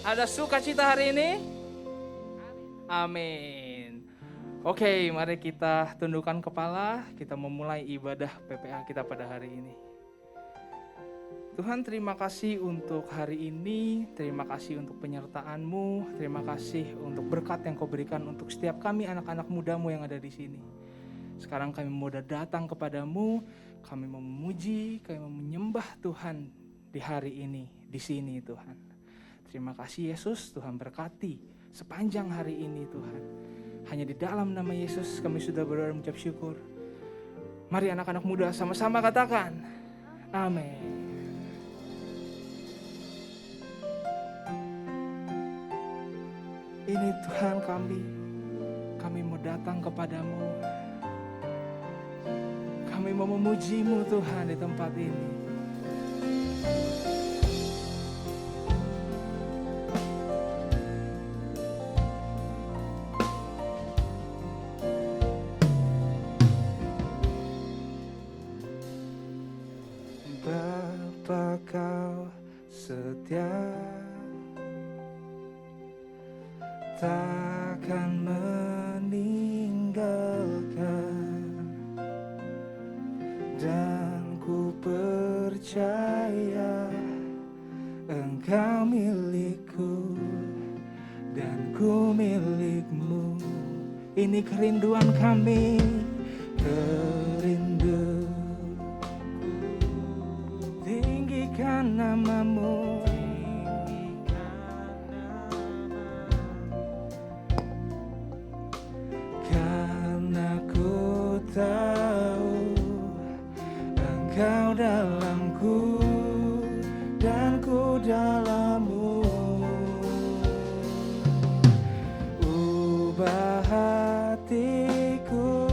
Ada sukacita hari ini? Amin. Oke, mari kita tundukkan kepala, kita memulai ibadah PPA kita pada hari ini. Tuhan, terima kasih untuk hari ini, terima kasih untuk penyertaan-Mu, terima kasih untuk berkat yang Kau berikan untuk setiap kami anak-anak muda-Mu yang ada di sini. Sekarang kami mau datang kepadamu, kami mau memuji, kami mau menyembah Tuhan di hari ini, di sini Tuhan. Terima kasih Yesus, Tuhan berkati sepanjang hari ini Tuhan. Hanya di dalam nama Yesus kami sudah berdoa dan mengucap syukur. Mari anak-anak muda sama-sama katakan, amin. Ini Tuhan kami mau datang kepadamu. Kami mau memuji-Mu Tuhan di tempat ini. Bapa Kau setia, takkan meninggalkan, dan ku percaya Engkau milikku dan ku milikmu. Ini kerinduan kami, tinggikan nama-Mu, karena ku tahu Engkau dalamku dan ku dalam-Mu. Ubah hatiku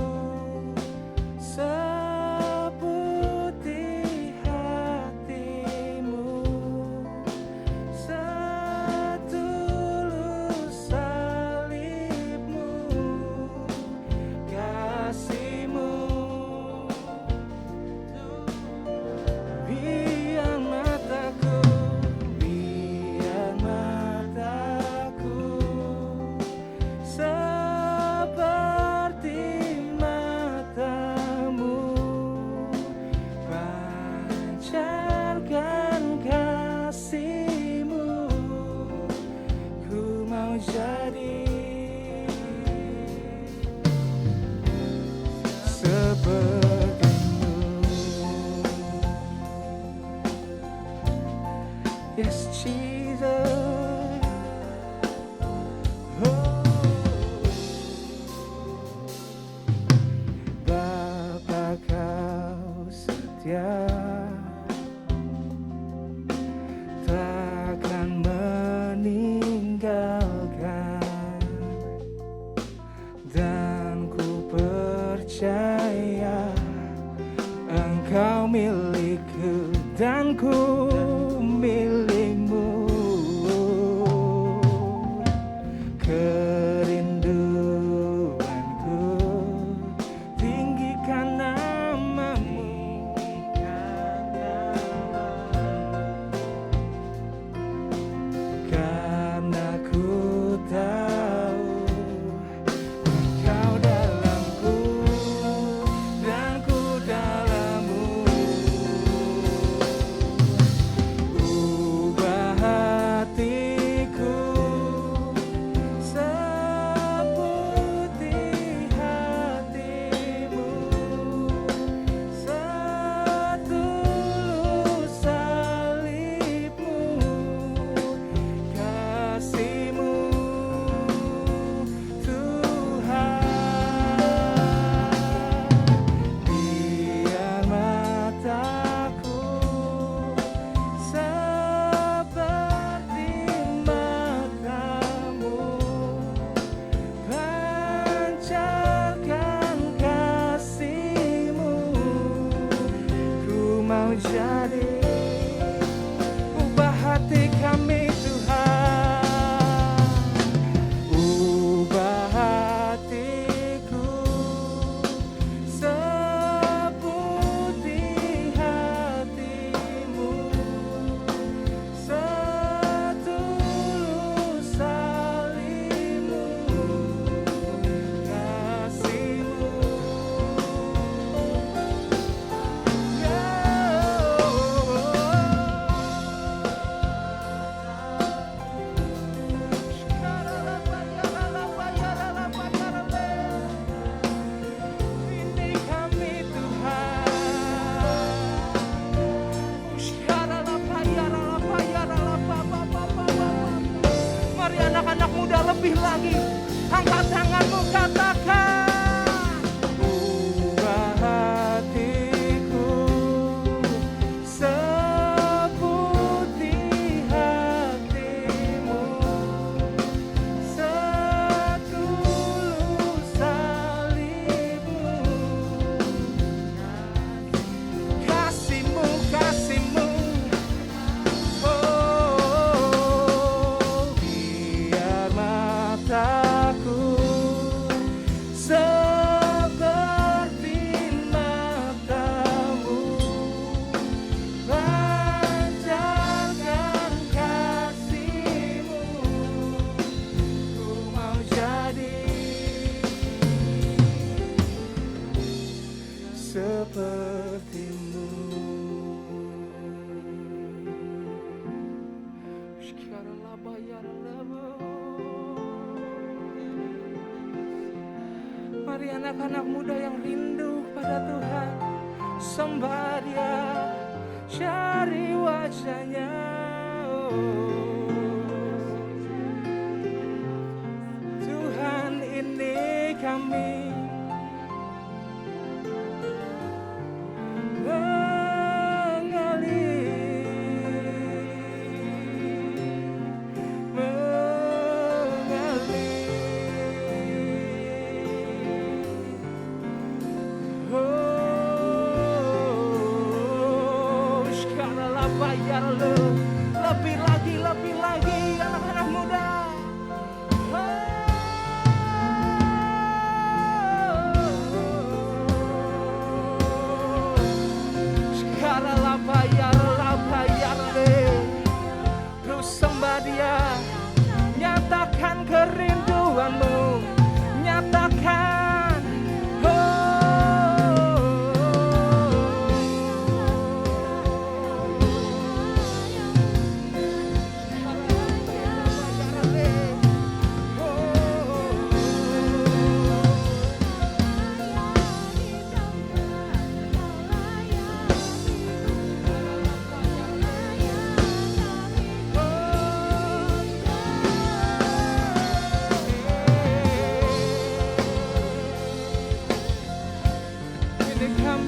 Mari anak-anak muda lebih lagi. Angkat tanganmu, katakan. Ubah hatiku seputih hatimu, setulus salibmu. Kasihmu, kasihmu, oh, biar mataku seperti matamu, pancarkan kasihmu. Ku mau jadi sepertimu. Mari anak-anak muda yang rindu pada Tuhan, sembah Dia, cari wajah-Nya. Tuhan, ini kami lebih lagi anak-anak muda. Sekarang lah bayar le. Terus sembah Dia, nyatakan kerinduanmu, nyatakan.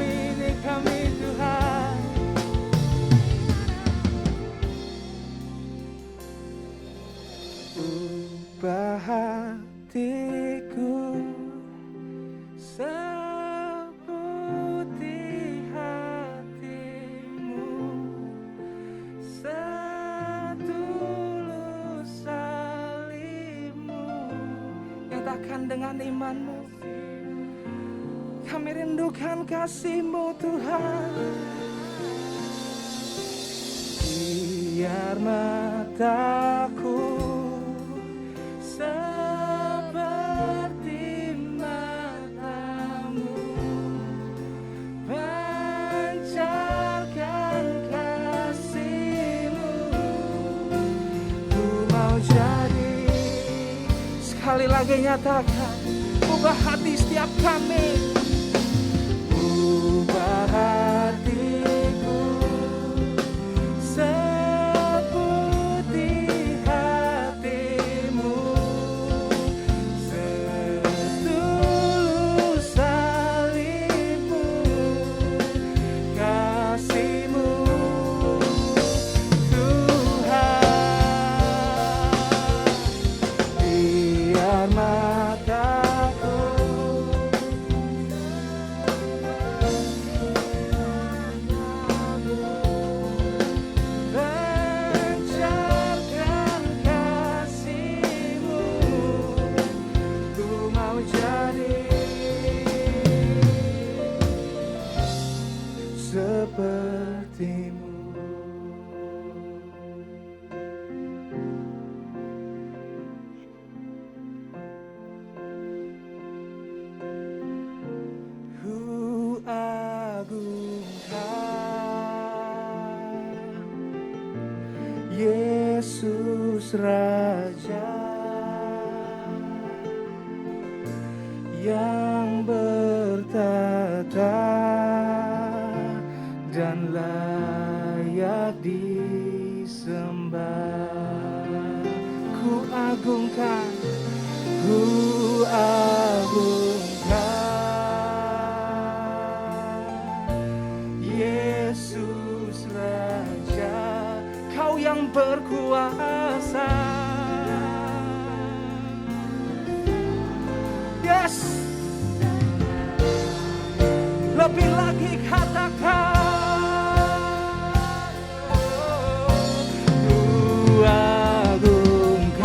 Ini kami Tuhan. Ubah hatiku seputih hatimu, setulus salibmu. Nyatakan dengan imanmu. Kami rindukan kasih-Mu Tuhan. Biar mataku seperti matamu, pancarkan kasih-Mu. Ku mau jadi, sekali lagi nyatakan, ubah hati setiap kami. Ubah hatiku seputih hatimu, setulus salibmu, kasih-Mu Tuhan. Biar mataku pancarkan kasih-Mu. Ku mau jadi seperti-Mu. Ku agungkan Yesus Raja yang bertata dan layak disembah. Ku agungkan, ku agungkan. Yesus Raja, Kau yang berkuasa. Yes. Lebih lagi katakan, ku agungkan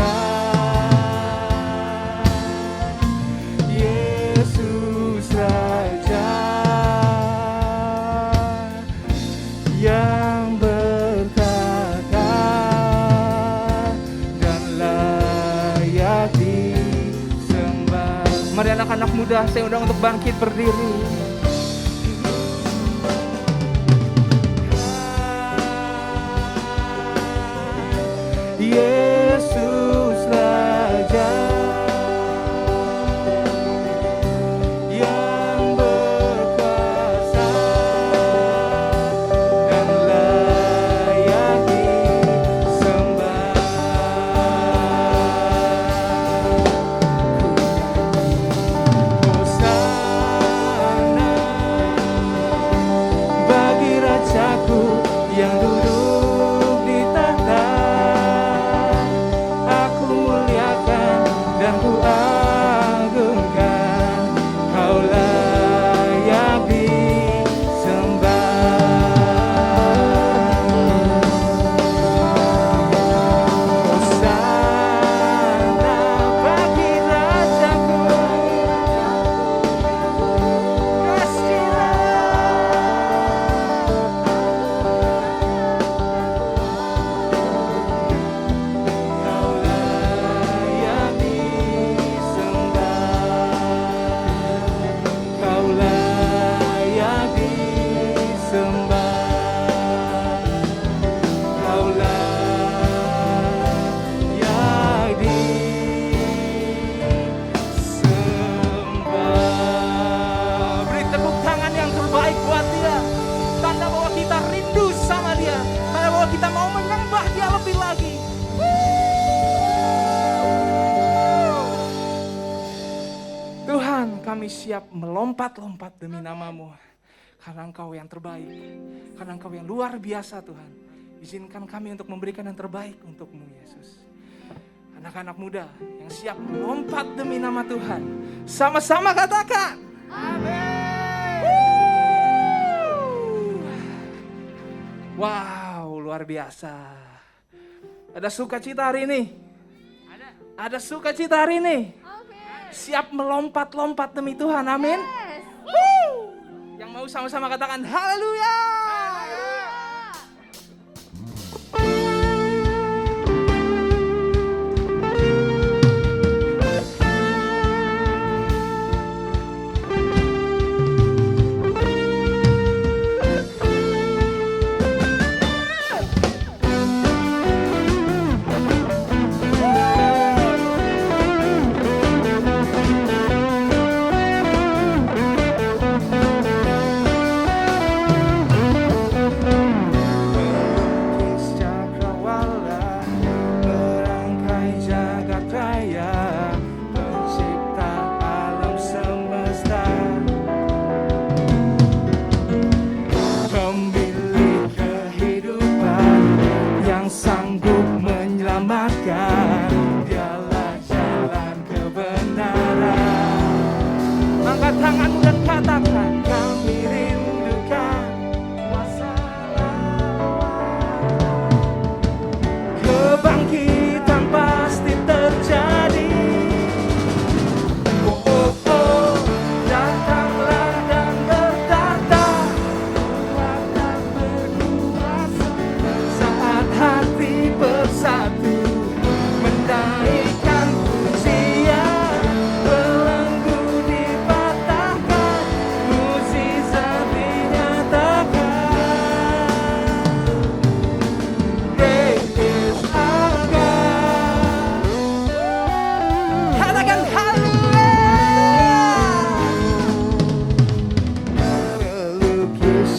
Yesus Raja yang berkata dan layak disembah. Mari anak-anak muda, saya undang untuk bangkit berdiri. Yesus Raja yang berkuasa dan layak disembah. Hosana bagi Rajaku yang duduk di tahta. Dan ku agungkan, Kau layak disembah. Hosana bagi Rajaku, kita mau menyembah Dia lebih lagi. Tuhan, kami siap melompat-lompat demi nama-Mu, karena Engkau yang terbaik, karena Engkau yang luar biasa. Tuhan, izinkan kami untuk memberikan yang terbaik untuk-Mu, Yesus. Anak-anak muda yang siap melompat demi nama Tuhan, sama-sama katakan amin. Wow, luar biasa. Ada sukacita hari ini? Ada sukacita hari ini? Siap melompat-lompat demi Tuhan, amin. Yang mau sama-sama katakan haleluya.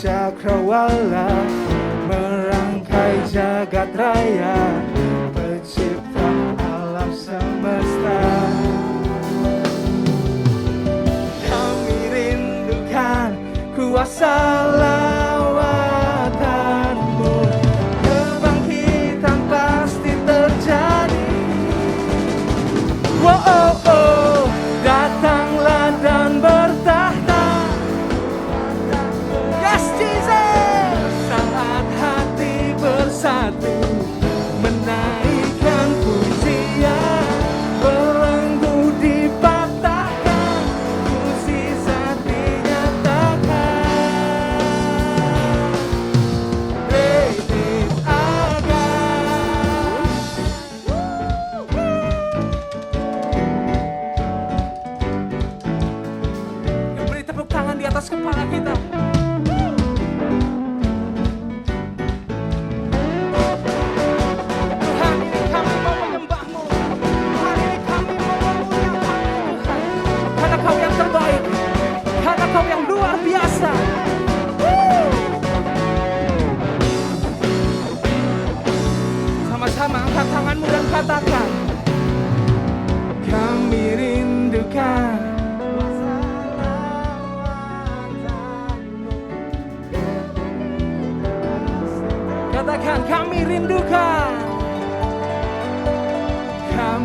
cakrawala merangkai jagat raya, pencipta alam semesta.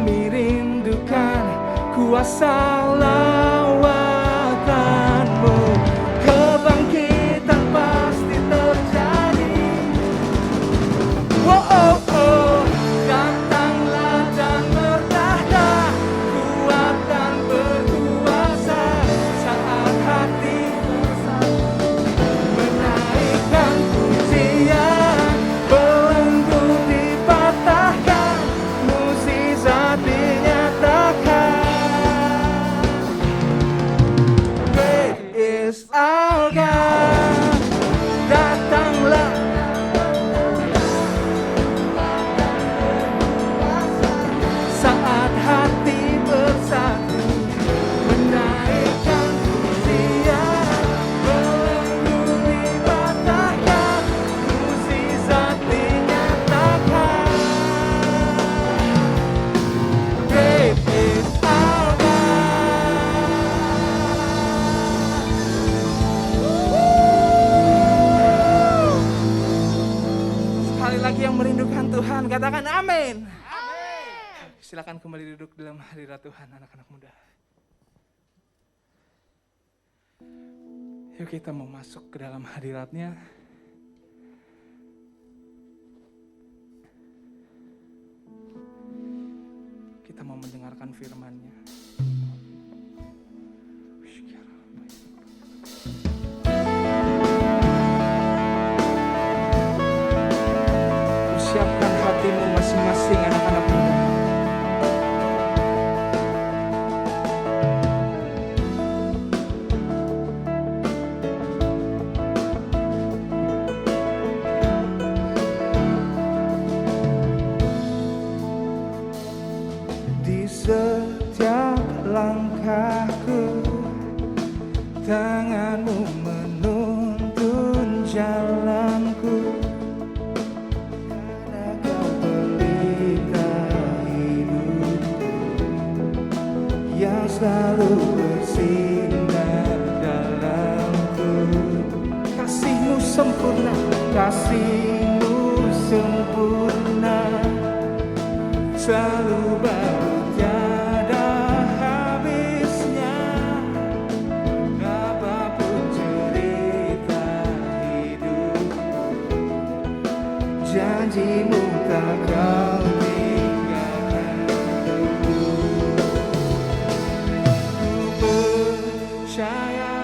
Kami rindukan kuasa lawakan-Mu. Kebangkitan pasti terjadi. Oh, oh, oh. Datanglah dan bertahta, kuat dan berkuasa. Saat hati menaikkan pujian, belenggu dipatahkan, mukjizat dinyatakan. Great is our God. Datanglah saat hati bersatu, menaikkan pujian, belenggu dipatahkan, mukjizat dinyatakan. Great is our God. Sekali lagi yang merindukan Tuhan, katakan amin. Silakan kembali duduk dalam hadirat Tuhan, anak-anak muda. Yuk kita mau masuk ke dalam hadiratnya. Kita mau mendengarkan firman-Nya. Siapkan hatimu masing-masing, anak-anak muda. Di setiap langkahku, tangan-Mu menuntun jalanku. Karena Kau pelita hidupku, yang selalu bersinar dalamku. Kasih-Mu sempurna, kasih-Mu sempurna, selalu baru tiada habisnya. Apapun cerita hidupku, janji-Mu tak Kau tinggalkanku. Ku percaya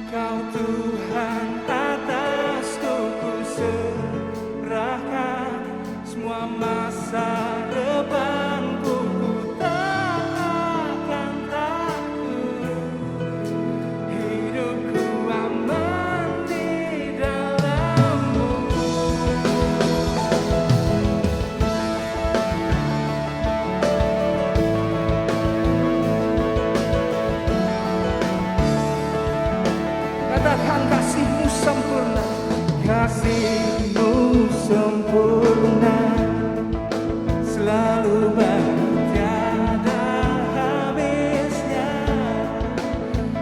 Kau Tuhan atasku, ku serahkan semua masa depanku. Ku tak akan takut, hidupku aman di dalam-Mu. Katakan kasih-Mu sempurna, kasih-Mu sempurna, selalu baru tiada habisnya.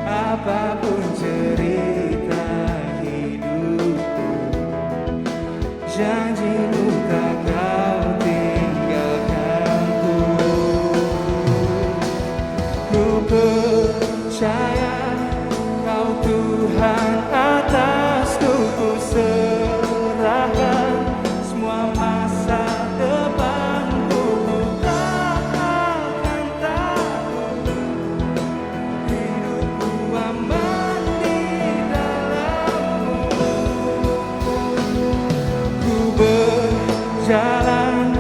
Apapun cerita hidupku, janji-Mu tak Kau tinggalkanku. Ku percaya Kau Tuhan atasku, ku serahkan semua masa depanku. Ku tak akan takut, hidupku aman di dalam-Mu. Ku berjalan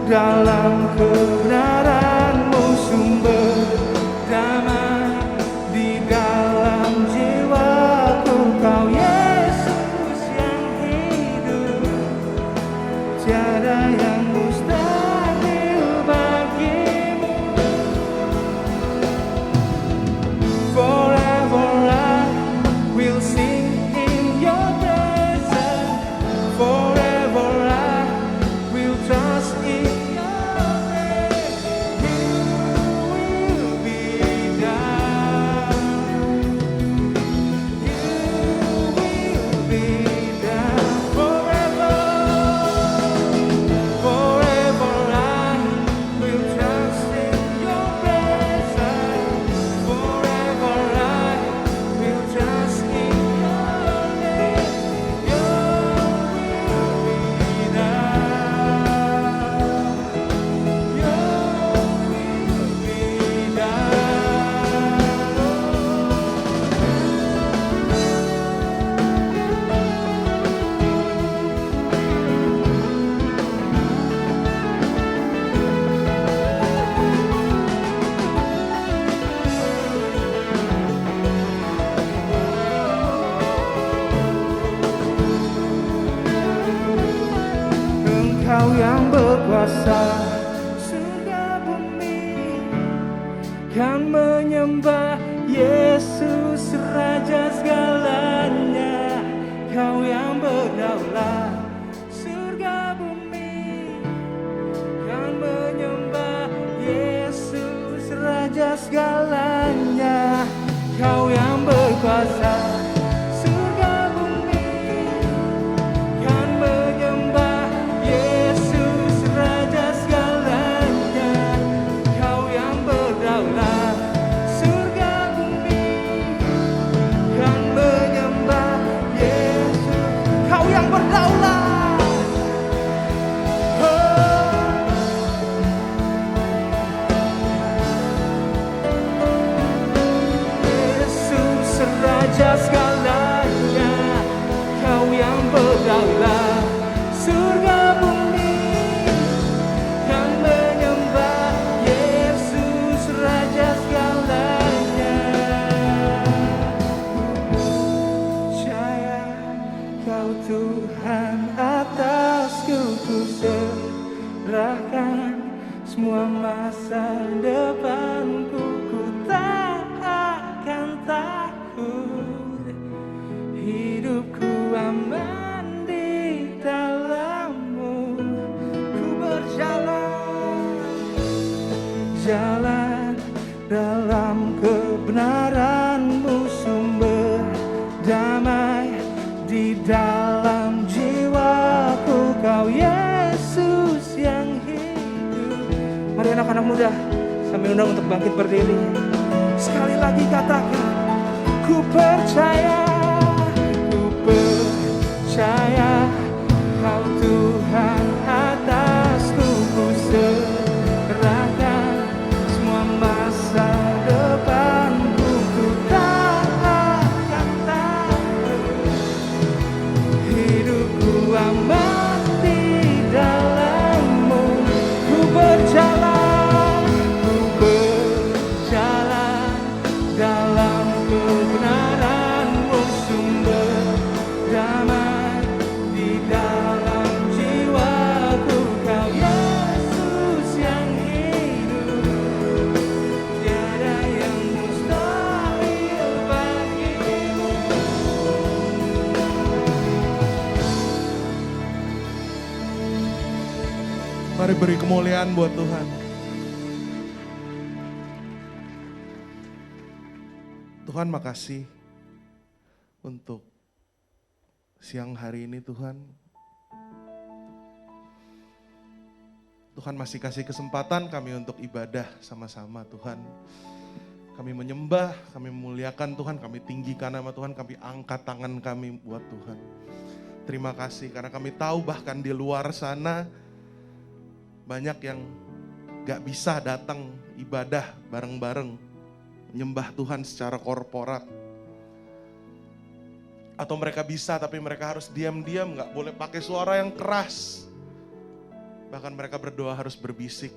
dalam kebenaran-Mu, sumber damai berkuasa, surga bumi kan menyembah Yesus Raja segalanya. Kau yang berdaulat, surga bumi kan menyembah Yesus Raja segalanya. Kau yang berkuasa, surga bumi kan menyembah Yesus Raja segalanya. Kau yang berdaulat, surga bumi kan menyembah Yesus. Kau yang berdaulat, Yesus Raja segalanya. Kau yang berdaulat, surga bumi kan menyembah Yesus Raja segalanya. Percaya Kau Tuhan atasku, ku serahkan semua masa depanku. Ku tak akan takut, hidupku aman di dalam-Mu. Ku berjalan, jalan dalam kebenaran-Mu, sumber damai di dalam jiwaku. Kau Yesus yang hidup. Mari anak-anak muda, sambil undang untuk bangkit berdiri. Sekali lagi katakan, ku percaya, ku percaya Kau Tuhan atasku. Ku serahkan semua masa depanku. Ku tak akan takut, hidupku aman di dalam-Mu. Ku berjalan dalam kebenaran-Mu, sumber damai di dalam jiwaku. Kau Yesus yang hidup, tiada yang mustahil bagimu. Mari beri kemuliaan buat Tuhan. Tuhan, makasih untuk siang hari ini Tuhan. Tuhan masih kasih kesempatan kami untuk ibadah sama-sama Tuhan. Kami menyembah, kami memuliakan Tuhan, kami tinggikan nama Tuhan, kami angkat tangan kami buat Tuhan. Terima kasih karena kami tahu bahkan di luar sana banyak yang gak bisa datang ibadah bareng-bareng, menyembah Tuhan secara korporat. Atau mereka bisa tapi mereka harus diam-diam, gak boleh pakai suara yang keras. Bahkan mereka berdoa harus berbisik.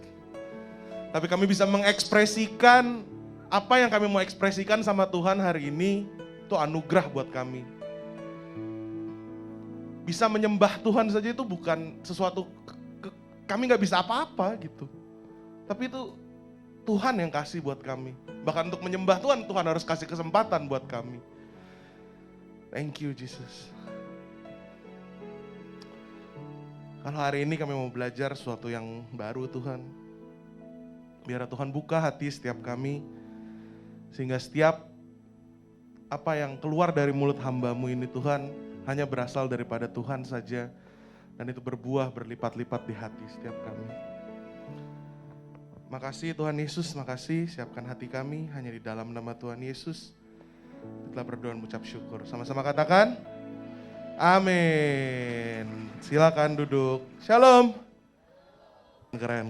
Tapi kami bisa mengekspresikan apa yang kami mau ekspresikan sama Tuhan hari ini. Itu anugerah buat kami. Bisa menyembah Tuhan saja itu bukan sesuatu, kami gak bisa apa-apa gitu. Tapi itu Tuhan yang kasih buat kami. Bahkan untuk menyembah Tuhan, Tuhan harus kasih kesempatan buat kami. Thank you Jesus. Kalau hari ini kami mau belajar sesuatu yang baru Tuhan. Biar Tuhan buka hati setiap kami. Sehingga setiap apa yang keluar dari mulut hamba-Mu ini Tuhan, hanya berasal daripada Tuhan saja. Dan itu berbuah berlipat-lipat di hati setiap kami. Makasih Tuhan Yesus, makasih, siapkan hati kami hanya di dalam nama Tuhan Yesus. Kita berdoa dan mengucap syukur. Sama-sama katakan, amin. Silakan duduk. Shalom. Keren.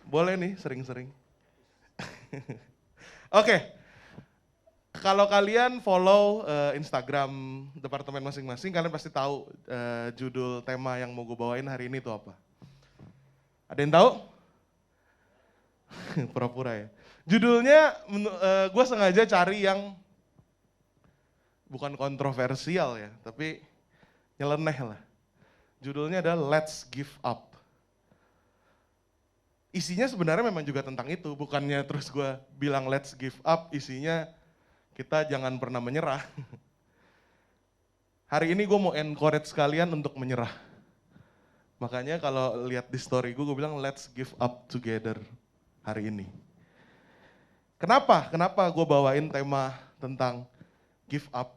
Boleh nih sering-sering. Oke. Kalau kalian follow Instagram departemen masing-masing, kalian pasti tahu judul tema yang mau gue bawain hari ini tuh apa. Ada yang tahu? Pura-pura ya. Judulnya gue sengaja cari yang bukan kontroversial ya, tapi nyeleneh lah. Judulnya adalah Let's Give Up. isinya sebenarnya memang juga tentang itu, bukannya terus gue bilang let's give up, isinya kita jangan pernah menyerah. Hari ini gue mau encourage kalian untuk menyerah. Makanya kalau lihat di story gue bilang let's give up together hari ini. Kenapa? Kenapa gue bawain tema tentang give up?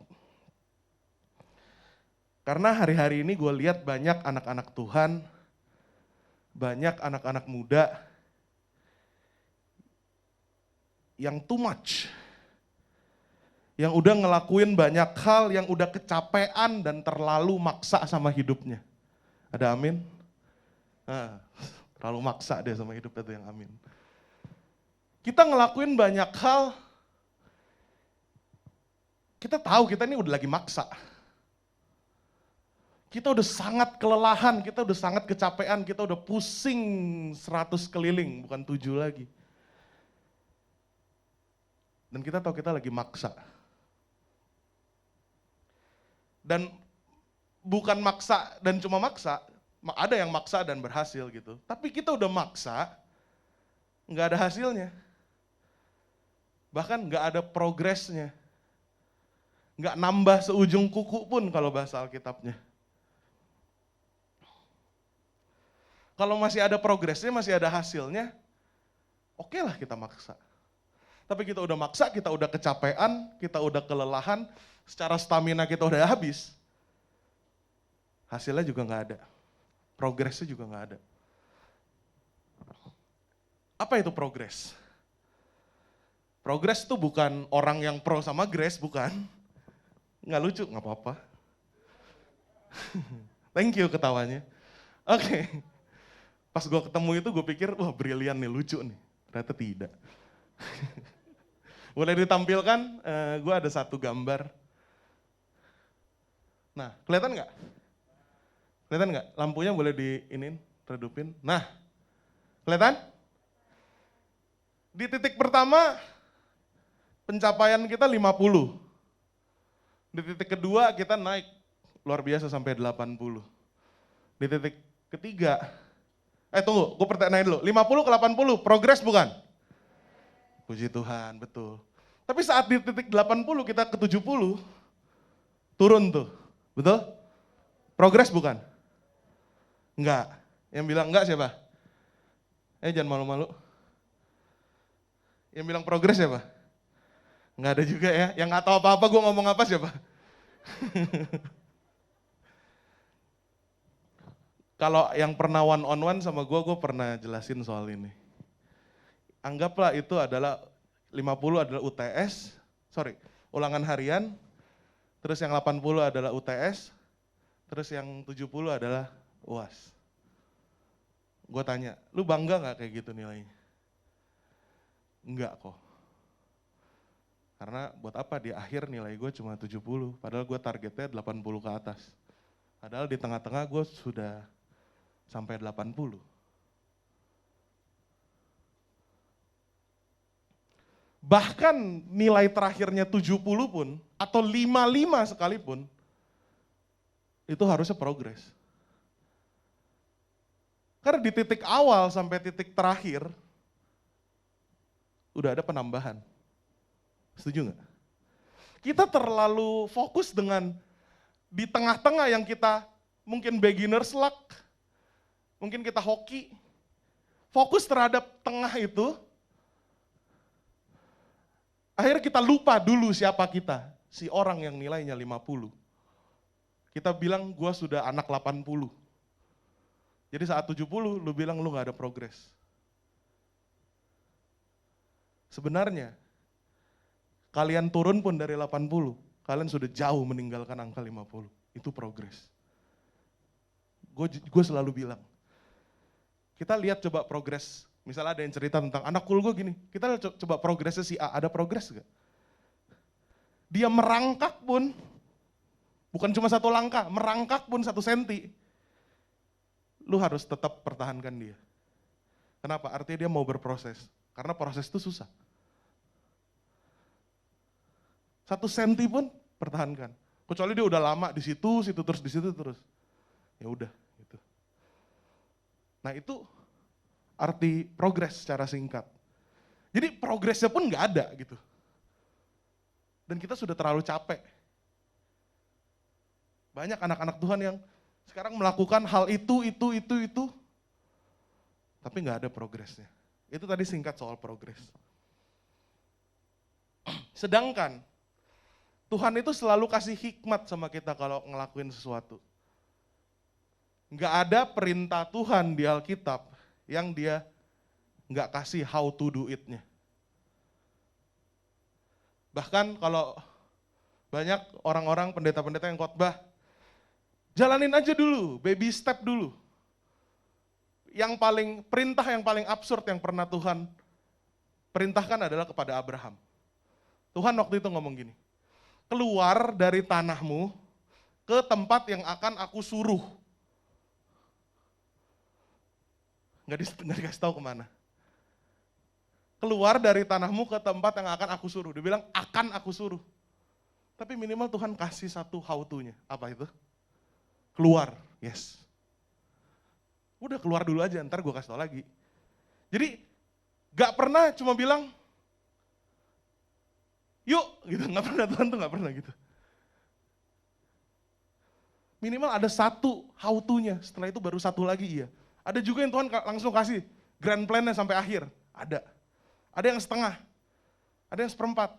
Karena hari-hari ini gue lihat banyak anak-anak Tuhan, banyak anak-anak muda yang too much. Yang udah ngelakuin banyak hal, yang udah kecapean dan terlalu maksa sama hidupnya. Ada amin? Nah, terlalu maksa dia sama hidupnya tuh yang amin. Kita ngelakuin banyak hal, kita tahu kita ini udah lagi maksa. Kita udah sangat kelelahan, kita udah sangat kecapean, kita udah pusing 100 keliling, bukan 7 lagi. Dan kita tahu kita lagi maksa. Dan bukan maksa dan cuma maksa, ada yang maksa dan berhasil gitu. Tapi kita udah maksa, nggak ada hasilnya. Bahkan nggak ada progresnya. Nggak nambah seujung kuku pun kalau bahasa Alkitabnya. Kalau masih ada progresnya, masih ada hasilnya, oke lah kita maksa. Tapi kita udah maksa, kita udah kecapean, kita udah kelelahan, secara stamina kita udah habis. Hasilnya juga nggak ada. Progresnya juga nggak ada. Apa itu progres? Progres itu bukan orang yang pro sama grace, bukan. Nggak lucu, nggak apa-apa. Thank you ketawanya. Oke. Pas gue ketemu itu gue pikir, wah brilian nih, lucu nih. Ternyata tidak. Boleh ditampilkan, gue ada satu gambar. Nah, kelihatan nggak? Kelihatan nggak? Lampunya boleh redupin. Nah, kelihatan? Di titik pertama, pencapaian kita 50. Di titik kedua kita naik, luar biasa sampai 80. Di titik ketiga, tunggu, gue pertanyaan dulu, 50 ke 80, progres bukan? Puji Tuhan, betul. Tapi saat di titik 80 kita ke 70, turun tuh, betul? Progres bukan? Enggak. Yang bilang enggak siapa? Jangan malu-malu. Yang bilang progres siapa? Enggak ada juga ya. Yang nggak tahu apa-apa gue ngomong apa siapa? Kalau yang pernah one on one sama gue pernah jelasin soal ini. Anggaplah itu adalah 50 adalah UTS, ulangan harian, terus yang 80 adalah UTS, terus yang 70 adalah UAS. Gue tanya, lu bangga gak kayak gitu nilainya? Enggak kok. Karena buat apa di akhir nilai gue cuma 70, padahal gue targetnya 80 ke atas. Padahal di tengah-tengah gue sudah sampai 80. Bahkan nilai terakhirnya 70 pun, atau 55 sekalipun, itu harusnya progres. Karena di titik awal sampai titik terakhir, udah ada penambahan. Setuju nggak? Kita terlalu fokus dengan di tengah-tengah yang kita mungkin beginner's luck, mungkin kita hoki, fokus terhadap tengah itu, akhirnya kita lupa dulu siapa kita, si orang yang nilainya 50. Kita bilang gua sudah anak 80. Jadi saat 70 lu bilang lu gak ada progres. Sebenarnya kalian turun pun dari 80, kalian sudah jauh meninggalkan angka 50. Itu progres. Gue selalu bilang, kita lihat coba progres. Misalnya ada yang cerita tentang anak kul gue gini, kita coba progresnya si A, ada progres gak? Dia merangkak pun, bukan cuma satu langkah, merangkak pun 1 senti. Lu harus tetap pertahankan dia. Kenapa? Artinya dia mau berproses. Karena proses itu susah. 1 senti pun pertahankan. Kecuali dia udah lama di situ terus. Ya udah gitu. Nah itu arti progres secara singkat. Jadi progresnya pun nggak ada gitu. Dan kita sudah terlalu capek. Banyak anak-anak Tuhan yang sekarang melakukan hal itu, tapi nggak ada progresnya. Itu tadi singkat soal progres. Sedangkan Tuhan itu selalu kasih hikmat sama kita kalau ngelakuin sesuatu. Nggak ada perintah Tuhan di Alkitab yang dia nggak kasih how to do it-nya. Bahkan kalau banyak orang-orang pendeta-pendeta yang khotbah, jalanin aja dulu, baby step dulu. Perintah yang paling absurd yang pernah Tuhan perintahkan adalah kepada Abraham. Tuhan waktu itu ngomong gini, keluar dari tanahmu ke tempat yang akan aku suruh. Nggak dikasih tahu kemana. Keluar dari tanahmu ke tempat yang akan aku suruh. Dia bilang akan aku suruh. Tapi minimal Tuhan kasih satu how to-nya. Apa itu? Keluar, yes. Udah keluar dulu aja, ntar gue kasih tau lagi. Jadi gak pernah cuma bilang, yuk gitu, gak pernah, Tuhan tuh gak pernah gitu. Minimal ada satu how to-nya, setelah itu baru satu lagi iya. Ada juga yang Tuhan langsung kasih grand plan-nya sampai akhir, ada. Ada yang setengah, ada yang seperempat.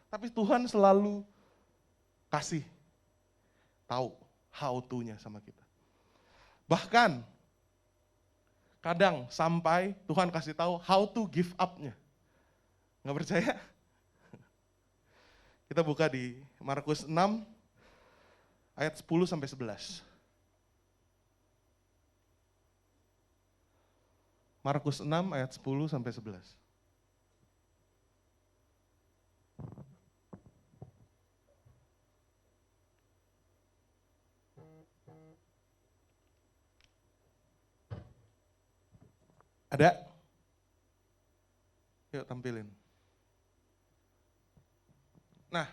Tapi Tuhan selalu kasih tahu how to-nya sama kita. Bahkan kadang sampai Tuhan kasih tahu how to give up-nya. Nggak percaya? Kita buka di Markus 6 ayat 10 sampai 11. Markus 6 ayat 10 sampai 11. Ada? Yuk tampilin. Nah,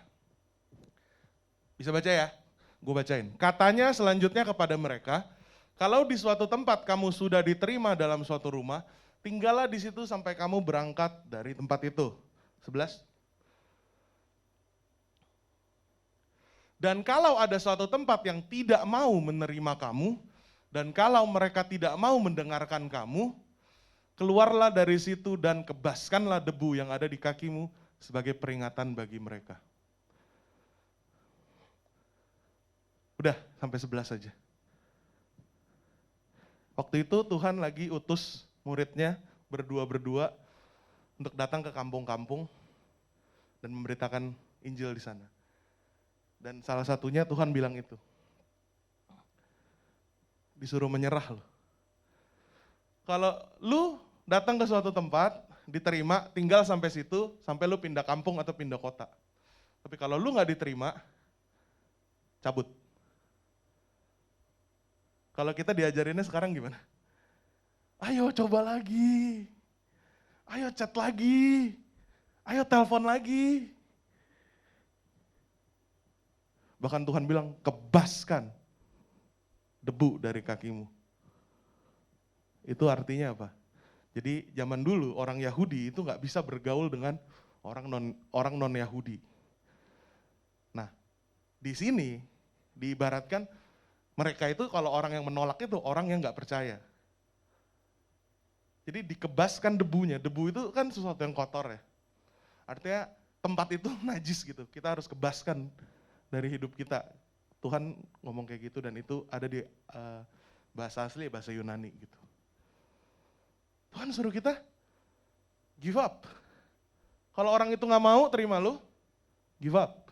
bisa baca ya? Gue bacain. Katanya selanjutnya kepada mereka, kalau di suatu tempat kamu sudah diterima dalam suatu rumah, tinggallah di situ sampai kamu berangkat dari tempat itu. 11. Dan kalau ada suatu tempat yang tidak mau menerima kamu, dan kalau mereka tidak mau mendengarkan kamu, keluarlah dari situ dan kebaskanlah debu yang ada di kakimu sebagai peringatan bagi mereka. Udah, sampai 11 saja. Waktu itu Tuhan lagi utus muridnya berdua-berdua untuk datang ke kampung-kampung dan memberitakan Injil di sana. Dan salah satunya Tuhan bilang itu, disuruh menyerah loh. Kalau lu datang ke suatu tempat, diterima, tinggal sampai situ, sampai lu pindah kampung atau pindah kota. Tapi kalau lu nggak diterima, cabut. Kalau kita diajarinnya sekarang gimana? Ayo coba lagi, ayo chat lagi, ayo telepon lagi. Bahkan Tuhan bilang, kebaskan debu dari kakimu. Itu artinya apa? Jadi zaman dulu orang Yahudi itu nggak bisa bergaul dengan orang non Yahudi. Nah, di sini diibaratkan mereka itu kalau orang yang menolak itu orang yang nggak percaya. Jadi dikebaskan debunya. Debu itu kan sesuatu yang kotor ya. Artinya tempat itu najis gitu. Kita harus kebaskan dari hidup kita. Tuhan ngomong kayak gitu dan itu ada di bahasa asli, bahasa Yunani gitu. Tuhan suruh kita give up. Kalau orang itu nggak mau terima lu, give up.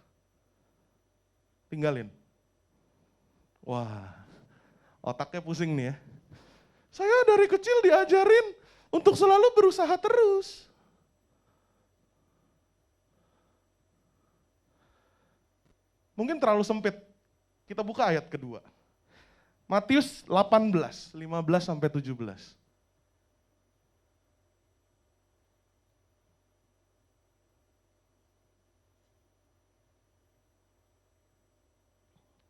Tinggalin. Wah, otaknya pusing nih ya. Saya dari kecil diajarin untuk selalu berusaha terus. Mungkin terlalu sempit. Kita buka ayat kedua. Matius 18, 15 sampai 17.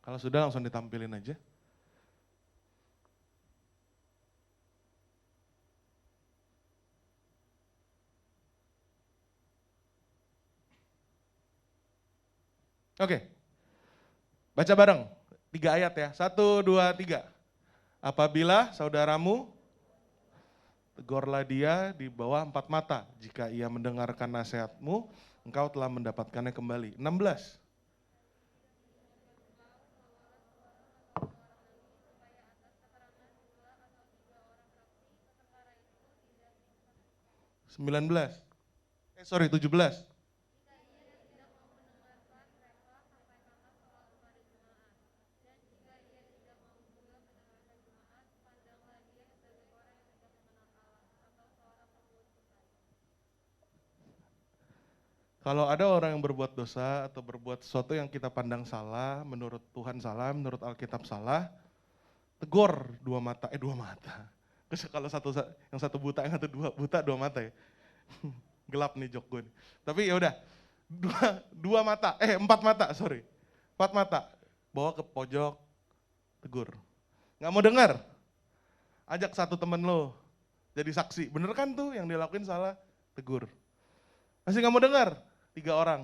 Kalau sudah langsung ditampilin aja. Oke, baca bareng. 3 ayat ya, 1, 2, 3. Apabila saudaramu, tegurlah dia di bawah 4 mata. Jika ia mendengarkan nasihatmu, engkau telah mendapatkannya kembali. 16. 19. 17. Kalau ada orang yang berbuat dosa atau berbuat sesuatu yang kita pandang salah, menurut Tuhan salah, menurut Alkitab salah, tegur 2 mata, 2 mata. Terus kalau yang satu buta, yang satu buta 2 mata ya. Gelap nih jok gue nih. Tapi ya udah, 4 mata, sorry. 4 mata, bawa ke pojok, tegur. Nggak mau dengar, ajak satu temen lo jadi saksi. Bener kan tuh yang dilakuin salah, tegur. Masih nggak mau dengar, 3 orang,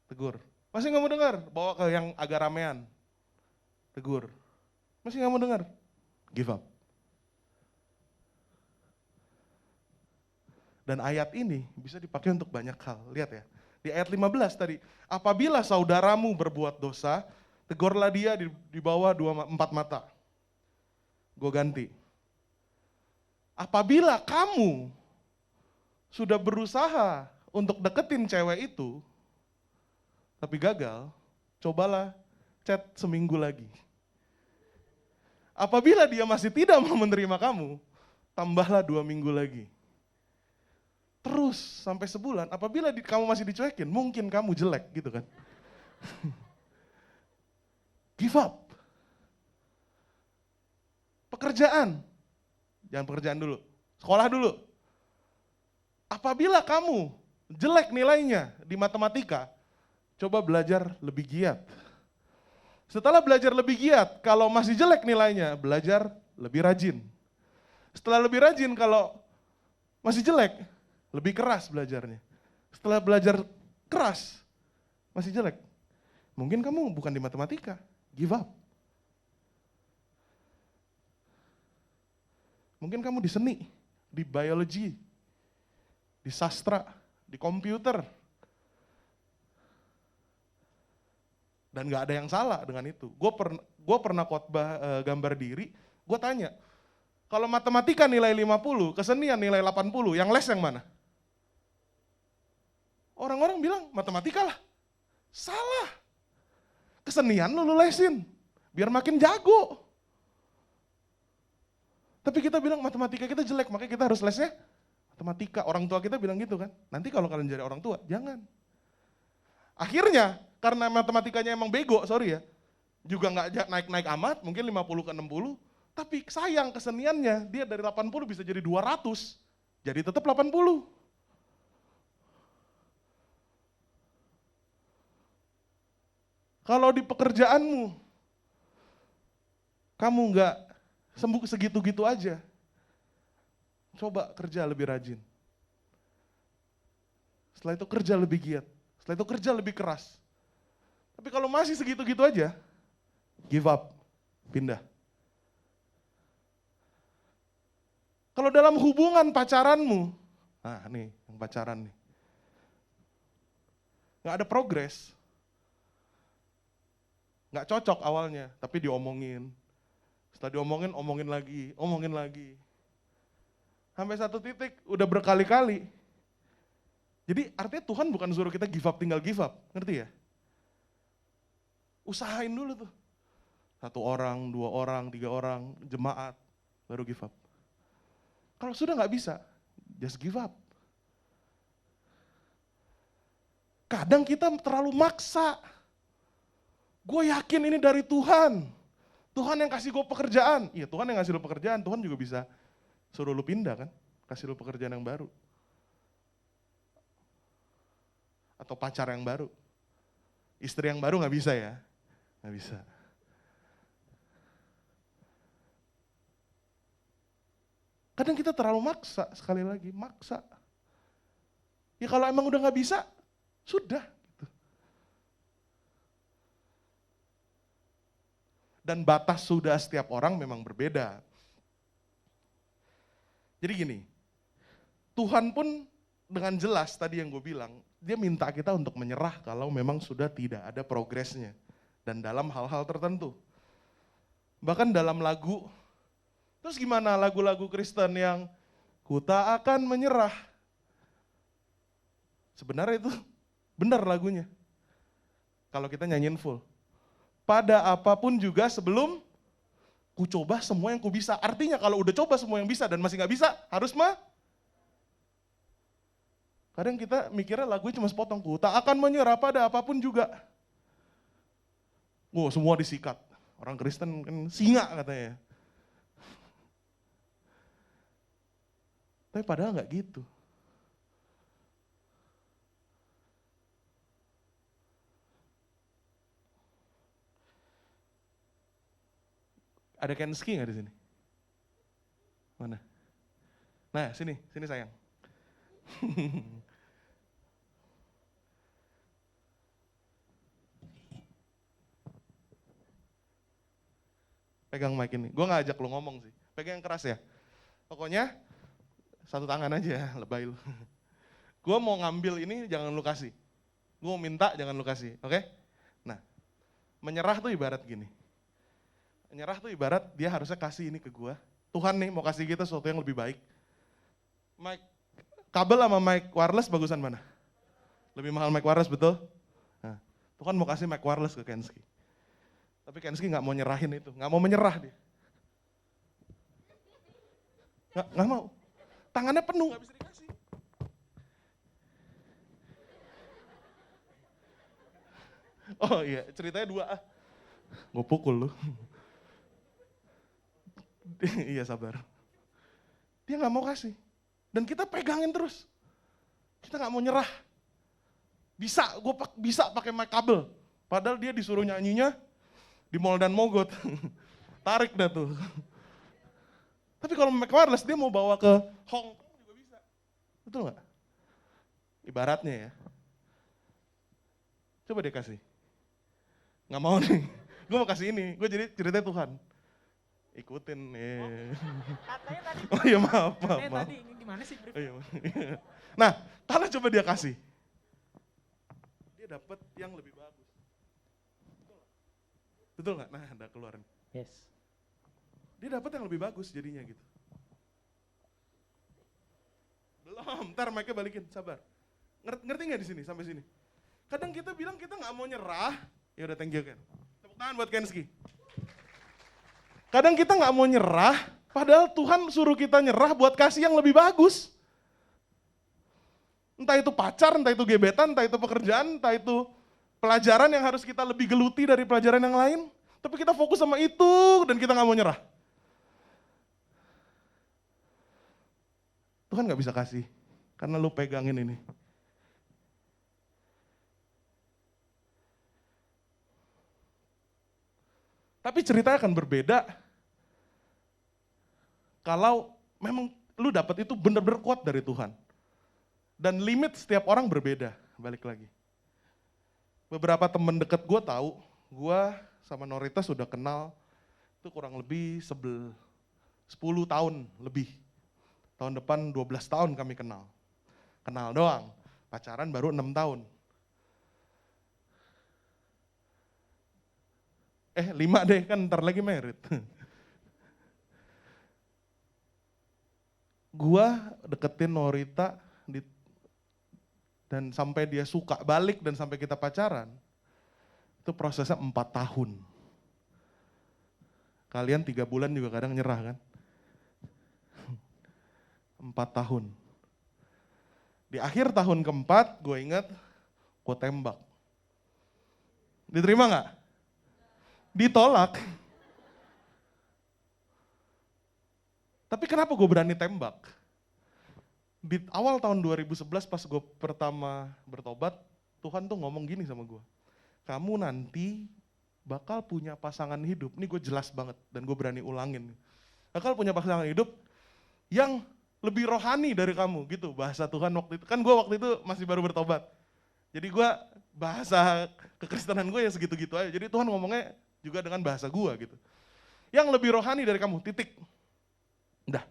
tegur. Masih nggak mau dengar, bawa ke yang agak ramean, tegur. Masih nggak mau dengar, give up. Dan ayat ini bisa dipakai untuk banyak hal. Lihat ya, di ayat 15 tadi, apabila saudaramu berbuat dosa, tegurlah dia di bawah 4 mata. Gue ganti. Apabila kamu sudah berusaha untuk deketin cewek itu, tapi gagal, cobalah chat seminggu lagi. Apabila dia masih tidak mau menerima kamu, tambahlah 2 minggu lagi. Terus sampai sebulan, apabila kamu masih dicuekin, mungkin kamu jelek gitu kan. Give up. Pekerjaan, jangan pekerjaan dulu, sekolah dulu. Apabila kamu jelek nilainya di matematika, coba belajar lebih giat. Setelah belajar lebih giat, kalau masih jelek nilainya, belajar lebih rajin. Setelah lebih rajin, kalau masih jelek, lebih keras belajarnya. Setelah belajar keras, masih jelek, mungkin kamu bukan di matematika, give up. Mungkin kamu di seni, di biologi, di sastra, di komputer. Dan gak ada yang salah dengan itu. Gue pernah khotbah gambar diri, gue tanya, kalau matematika nilai 50, kesenian nilai 80, yang les yang mana? Orang-orang bilang matematika lah. Salah. Kesenian lu lesin, biar makin jago. Tapi kita bilang matematika kita jelek, makanya kita harus lesnya matematika. Orang tua kita bilang gitu kan. Nanti kalau kalian jadi orang tua, jangan. Akhirnya, karena matematikanya emang bego, sorry ya, juga nggak naik-naik amat, mungkin 50 ke 60, tapi sayang keseniannya, dia dari 80 bisa jadi 200, jadi tetap 80. Kalau di pekerjaanmu, kamu nggak sembuh segitu-gitu aja, coba kerja lebih rajin. Setelah itu kerja lebih giat, setelah itu kerja lebih keras. Tapi kalau masih segitu-gitu aja, give up, pindah. Kalau dalam hubungan pacaranmu, nah nih yang pacaran nih, nggak ada progres, nggak cocok awalnya, tapi diomongin. Setelah diomongin, omongin lagi. Sampai satu titik, udah berkali-kali. Jadi artinya Tuhan bukan suruh kita give up, tinggal give up, ngerti ya? Usahain dulu tuh. 1 orang, 2 orang, 3 orang, jemaat, baru give up. Kalau sudah nggak bisa, just give up. Kadang kita terlalu maksa. Gue yakin ini dari Tuhan. Tuhan yang kasih gue pekerjaan. Iya, Tuhan yang ngasih lu pekerjaan, Tuhan juga bisa suruh lu pindah kan, kasih lu pekerjaan yang baru. Atau pacar yang baru. Istri yang baru nggak bisa ya, nggak bisa. Kadang kita terlalu maksa, sekali lagi, maksa. Ya kalau emang udah nggak bisa, sudah. Gitu. Dan batas sudah setiap orang memang berbeda. Jadi gini, Tuhan pun dengan jelas tadi yang gue bilang, dia minta kita untuk menyerah kalau memang sudah tidak ada progresnya. Dan dalam hal-hal tertentu. Bahkan dalam lagu, terus gimana lagu-lagu Kristen yang ku tak akan menyerah. Sebenarnya itu benar lagunya. Kalau kita nyanyiin full. Pada apapun juga sebelum ku coba semua yang ku bisa. Artinya kalau udah coba semua yang bisa dan masih gak bisa, harus kadang kita mikirnya lagunya cuma sepotong. Ku tak akan menyerah pada apapun juga. Wow, semua disikat. Orang Kristen kan singa katanya. Tapi padahal gak gitu. Ada Kenski nggak di sini? Mana? Nah, sini sayang. Pegang mic ini. Gue nggak ajak lu ngomong sih. Pegang yang keras ya. Pokoknya satu tangan aja, lebay lu. Gue mau ngambil ini, jangan lu kasih. Gue mau minta, jangan lu kasih. Oke? Nah, menyerah tuh ibarat gini. Menyerah tuh ibarat dia harusnya kasih ini ke gua. Tuhan nih mau kasih kita sesuatu yang lebih baik. Mic kabel sama mic wireless bagusan mana? Lebih mahal mic wireless, betul? Nah, Tuhan mau kasih mic wireless ke Kenski. Tapi Kenski nggak mau nyerahin itu, nggak mau menyerah dia. Nggak mau. Tangannya penuh, nggak bisa dikasih. Oh iya, ceritanya dua. Gue pukul lu. Iya sabar. Dia nggak mau kasih. Dan kita pegangin terus. Kita nggak mau nyerah. Gue bisa pakai mic kabel. Padahal dia disuruh nyanyinya di Mall dan Mogot. Tarik dah tuh. Tapi kalau mic wireless dia mau bawa ke Hong Kong juga bisa. Betul nggak? Ibaratnya ya. Coba dia kasih. Nggak mau nih. Gue mau kasih ini. Gue jadi ceritanya Tuhan. Ikutin nih. Katanya tadi. Oh iya maaf. Tadi ini gimana sih? Oh, iya. Nah, kalau coba dia kasih. Dia dapat yang lebih bagus. Betul nggak? Nah, udah keluar. Yes. Dia dapat yang lebih bagus jadinya gitu. Belum, ntar mic-nya balikin, sabar. Ngerti nggak di sini sampai sini? Kadang kita bilang kita nggak mau nyerah. Ya udah, thank you Ken. Tepuk tangan buat Kenski. Kadang kita nggak mau nyerah, padahal Tuhan suruh kita nyerah buat kasih yang lebih bagus. Entah itu pacar, entah itu gebetan, entah itu pekerjaan, entah itu pelajaran yang harus kita lebih geluti dari pelajaran yang lain. Tapi kita fokus sama itu dan kita nggak mau nyerah. Tuhan nggak bisa kasih, karena lu pegangin ini. Tapi ceritanya akan berbeda kalau memang lu dapat itu benar-benar kuat dari Tuhan. Dan limit setiap orang berbeda, balik lagi. Beberapa teman dekat gue tahu, gue sama Norita sudah kenal itu kurang lebih 10 tahun lebih. Tahun depan 12 tahun kami kenal. Kenal doang, pacaran baru 6 tahun. 5 deh, kan ntar lagi merit. Gua deketin Norita dan sampai dia suka balik dan sampai kita pacaran, itu prosesnya 4 tahun. Kalian 3 bulan juga kadang nyerah kan? 4 tahun. Di akhir tahun keempat, gue ingat, gue tembak. Diterima nggak? Ditolak. Tapi kenapa gue berani tembak? Di awal tahun 2011 pas gue pertama bertobat, Tuhan tuh ngomong gini sama gue. Kamu nanti bakal punya pasangan hidup. Ini gue jelas banget dan gue berani ulangin. Bakal punya pasangan hidup yang lebih rohani dari kamu gitu. Bahasa Tuhan waktu itu. Kan gue waktu itu masih baru bertobat. Jadi gue bahasa kekristenan gue ya segitu-gitu aja. Jadi Tuhan ngomongnya Juga dengan bahasa gua gitu. Yang lebih rohani dari kamu, titik. Udah.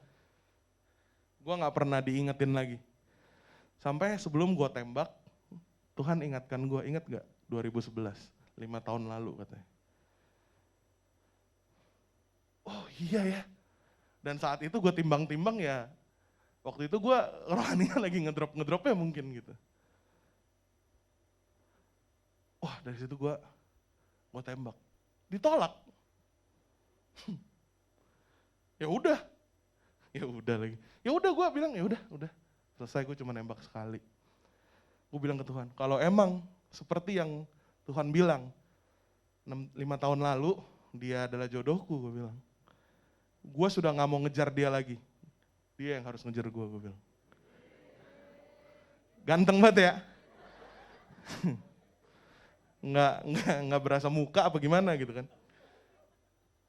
Gua gak pernah diingetin lagi. Sampai sebelum gua tembak, Tuhan ingatkan gua, ingat gak 2011, 5 tahun lalu katanya. Oh iya ya. Dan saat itu gue timbang-timbang ya, waktu itu gue rohaninya lagi ngedropnya mungkin gitu. Wah dari situ gue tembak, ditolak. Ya udah lagi. Ya udah gue bilang ya udah selesai, gue cuma nembak sekali. Gue bilang ke Tuhan, kalau emang seperti yang Tuhan bilang 5 tahun lalu dia adalah jodohku, gue bilang. Gue sudah gak mau ngejar dia lagi. Dia yang harus ngejar gue bilang. Ganteng banget ya. nggak berasa muka apa gimana gitu kan.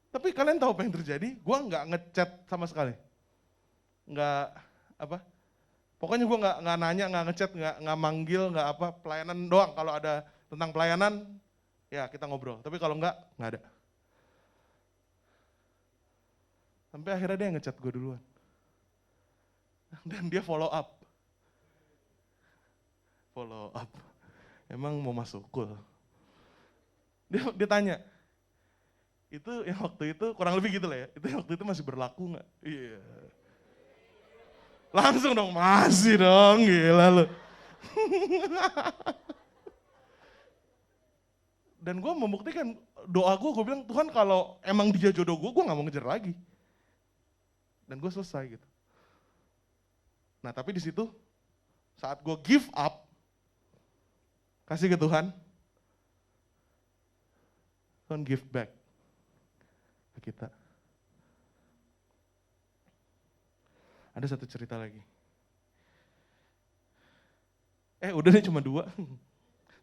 Tapi kalian tahu apa yang terjadi? Gue nggak ngechat sama sekali. Pokoknya gue nggak nanya, nggak ngechat, nggak manggil, nggak apa, pelayanan doang. Kalau ada tentang pelayanan, ya kita ngobrol. Tapi kalau nggak ada. Sampai akhirnya dia ngechat gue duluan. Dan dia follow up. Emang mau masuk kul? Dia tanya, itu yang waktu itu kurang lebih gitu lah ya, itu yang waktu itu masih berlaku nggak? Iya. Langsung dong, masih dong, gila lu. Dan gue membuktikan doa gue bilang, Tuhan kalau emang dia jodoh gue gak mau ngejar lagi. Dan gue selesai gitu. Nah tapi di situ saat gue give up, kasih ke Tuhan, Tuhan give back ke kita. Ada satu cerita lagi. Udah nih cuma 2.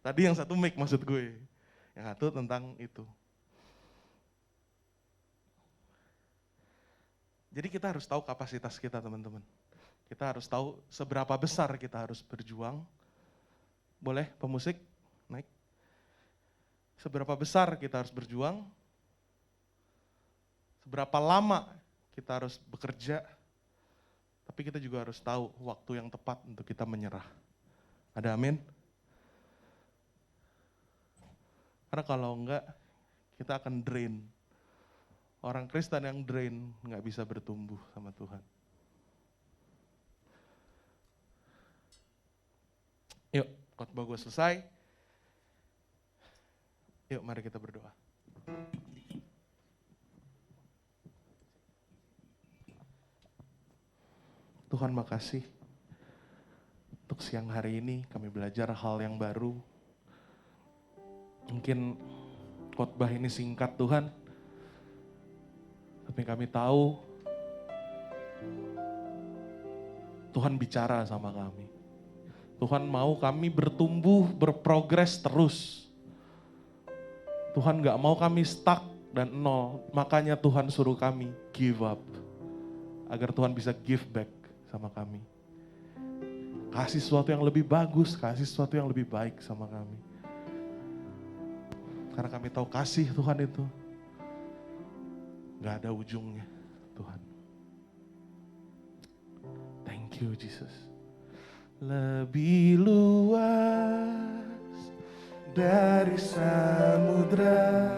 Tadi yang satu make maksud gue, yang satu tentang itu. Jadi kita harus tahu kapasitas kita teman-teman. Kita harus tahu seberapa besar kita harus berjuang. Boleh pemusik naik? Seberapa besar kita harus berjuang. Seberapa lama kita harus bekerja. Tapi kita juga harus tahu waktu yang tepat untuk kita menyerah. Ada amin? Karena kalau enggak, kita akan drain. Orang Kristen yang drain nggak bisa bertumbuh sama Tuhan. Yuk, khotbah gue selesai. Yuk, mari kita berdoa. Tuhan makasih. Untuk siang hari ini kami belajar hal yang baru. Mungkin khotbah ini singkat Tuhan. Tapi kami tahu Tuhan bicara sama kami. Tuhan mau kami bertumbuh, berprogres terus. Tuhan gak mau kami stuck dan nol. Makanya Tuhan suruh kami give up. Agar Tuhan bisa give back sama kami. Kasih sesuatu yang lebih bagus, kasih sesuatu yang lebih baik sama kami. Karena kami tahu kasih Tuhan itu gak ada ujungnya, Tuhan. Thank you, Jesus. Lebih luas dari samudra,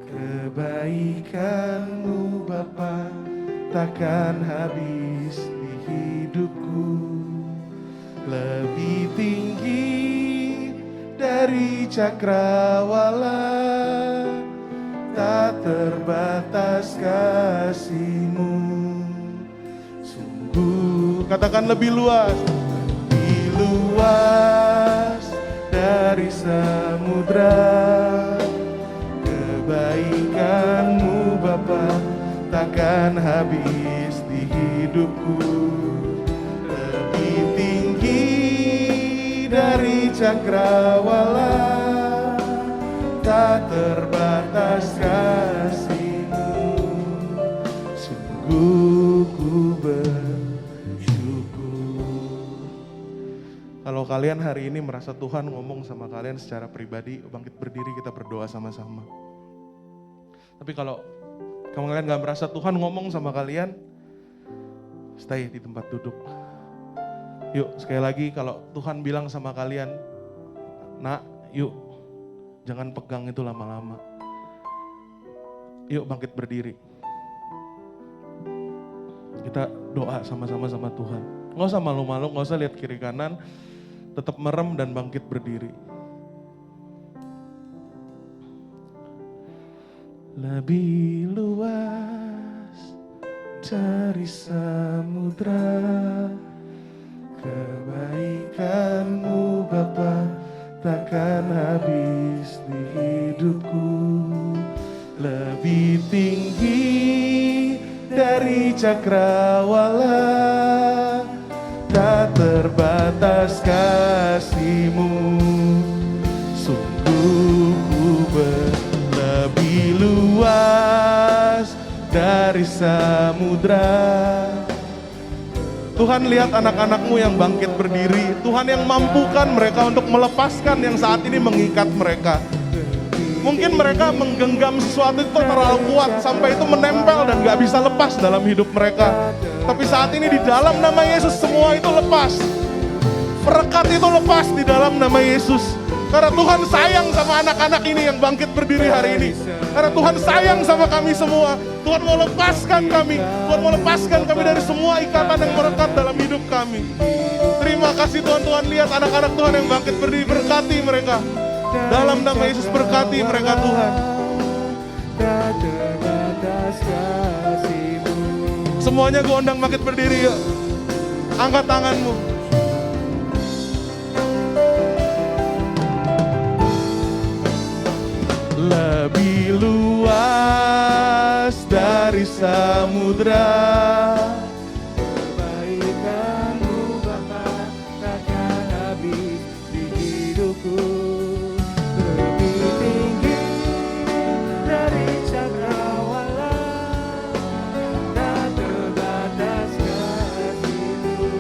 kebaikan-Mu Bapa takkan habis di hidupku. Lebih tinggi dari cakrawala, tak terbatas kasih-Mu. Sungguh, katakan lebih luas dari samudra, kebaikan-Mu Bapa takkan habis di hidupku. Lebih tinggi dari cakrawala, tak terbatas kasih-Mu. Sungguh ku bersyukur. Kalau kalian hari ini merasa Tuhan ngomong sama kalian secara pribadi, bangkit berdiri kita berdoa sama-sama. Tapi kalau kalian gak merasa Tuhan ngomong sama kalian, stay di tempat duduk. Yuk sekali lagi kalau Tuhan bilang sama kalian, nak yuk jangan pegang itu lama-lama. Yuk bangkit berdiri. Kita doa sama-sama sama Tuhan. Gak usah malu-malu, gak usah lihat kiri kanan. Tetap merem dan bangkit berdiri. Lebih luas dari samudra, kebaikan-Mu Bapa takkan habis di hidupku. Lebih tinggi dari cakrawala, tak terbatas kasih-Mu. Sungguh ku lebih luas dari samudra. Tuhan, lihat anak-anak-Mu yang bangkit berdiri. Tuhan yang mampukan mereka untuk melepaskan yang saat ini mengikat mereka. Mungkin mereka menggenggam sesuatu itu terlalu kuat sampai itu menempel dan gak bisa lepas dalam hidup mereka. Tapi saat ini di dalam nama Yesus semua itu lepas. Perekat itu lepas di dalam nama Yesus. Karena Tuhan sayang sama anak-anak ini yang bangkit berdiri hari ini. Karena Tuhan sayang sama kami semua. Tuhan mau lepaskan kami. Tuhan mau lepaskan kami dari semua ikatan yang merekat dalam hidup kami. Terima kasih Tuhan. Tuhan lihat anak-anak Tuhan yang bangkit berdiri. Berkati mereka. Dalam nama Yesus berkati mereka Tuhan. Semuanya gue undang bangkit berdiri yuk. Angkat tanganmu. Lebih luas dari samudra, kebaikan-Mu Bapa takkan habis di hidupku. Lebih tinggi dari cakrawala, tak terbatas kasih-Mu.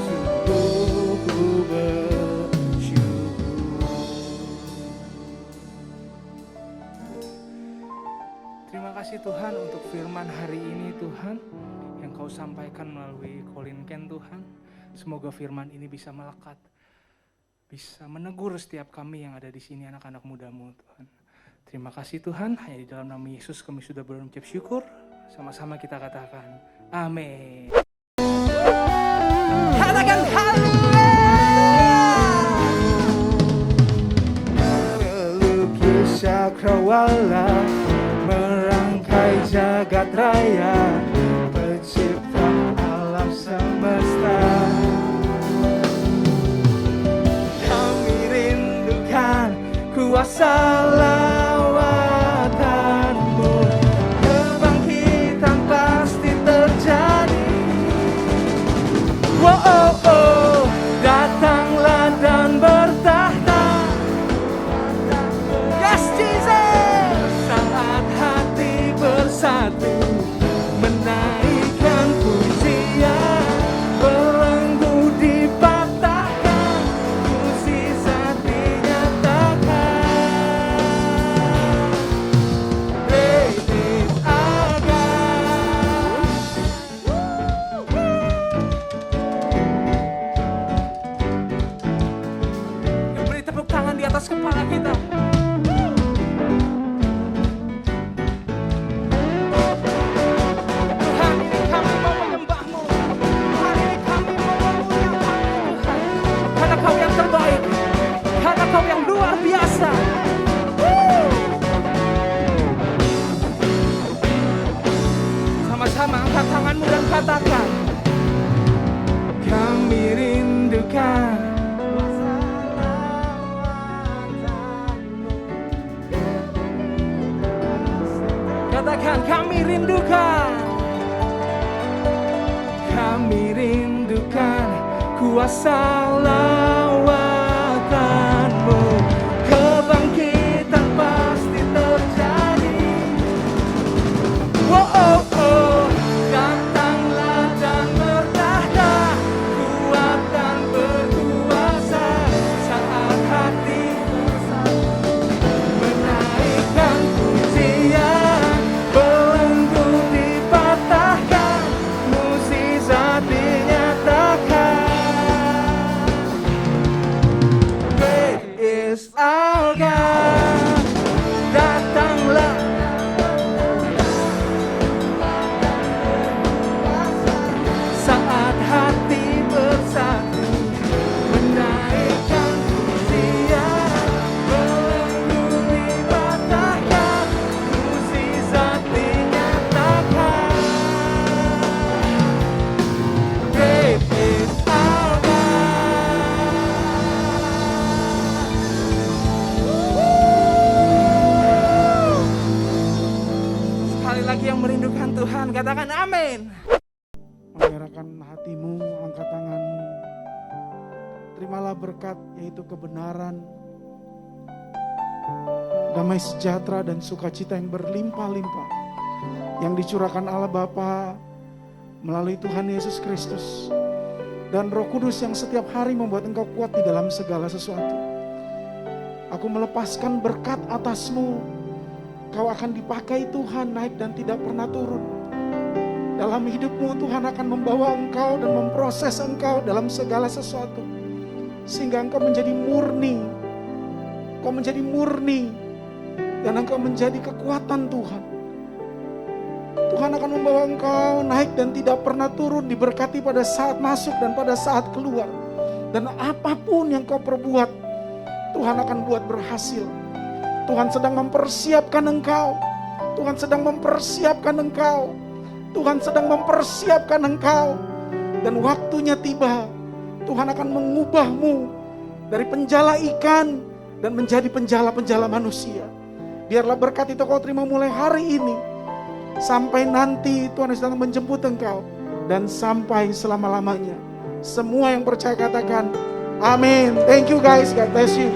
Sungguh ku bersyukur. Terima kasih Tuhan untuk firman hari ini Tuhan yang Kau sampaikan melalui Colin Ken Tuhan. Semoga firman ini bisa melekat, bisa menegur setiap kami yang ada di sini anak-anak muda-Mu Tuhan. Terima kasih Tuhan, hanya di dalam nama Yesus kami sudah berucap syukur. Sama-sama kita katakan amin. Katakan haleluya. Melukis cakrawala, merangkai jagat raya, pencipta alam semesta. Kami rindukan kuasa lawatan-Mu, kebangkitan pasti terjadi. Wow, oh, oh, datanglah dan bertahta. Yes, Jesus. Saat hati bersatu, menaikkan pujian, belenggu dipatahkan, mukjizat dinyatakan. Great is our God. Yuk beri tepuk tangan di atas kepala kita. Tuhan, ini kami mau menyembah-Mu. Tuhan, ini kami mau memuliakan-Mu, Tuhan. Karena Kau yang terbaik, karena Kau yang luar biasa. Sama-sama angkat tanganmu dan katakan, kami rindukan kuasa lawatan-Mu. Katakan kami rindukan kuasa lawatan-Mu, kebangkitan pasti terjadi. Oh, oh, oh, datanglah dan bertahta, kuat dan berkuasa saat hati bersatu, menaikkan pujian. Amin. Menyerahkan hatimu, angkat tanganmu. Terimalah berkat, yaitu kebenaran, damai sejahtera dan sukacita yang berlimpah-limpah, yang dicurahkan Allah Bapa melalui Tuhan Yesus Kristus dan Roh Kudus yang setiap hari membuat engkau kuat di dalam segala sesuatu. Aku melepaskan berkat atasmu. Kau akan dipakai Tuhan naik dan tidak pernah turun. Dalam hidupmu Tuhan akan membawa engkau dan memproses engkau dalam segala sesuatu, sehingga engkau menjadi murni. Engkau menjadi murni dan engkau menjadi kekuatan Tuhan. Tuhan akan membawa engkau naik dan tidak pernah turun, diberkati pada saat masuk dan pada saat keluar. Dan apapun yang kau perbuat, Tuhan akan buat berhasil. Tuhan sedang mempersiapkan engkau. Tuhan sedang mempersiapkan engkau. Tuhan sedang mempersiapkan engkau. Dan waktunya tiba, Tuhan akan mengubahmu dari penjala ikan dan menjadi penjala-penjala manusia. Biarlah berkat itu kau terima mulai hari ini, sampai nanti Tuhan Yesus datang menjemput engkau, dan sampai selama-lamanya. Semua yang percaya katakan amin. Thank you guys, God bless you.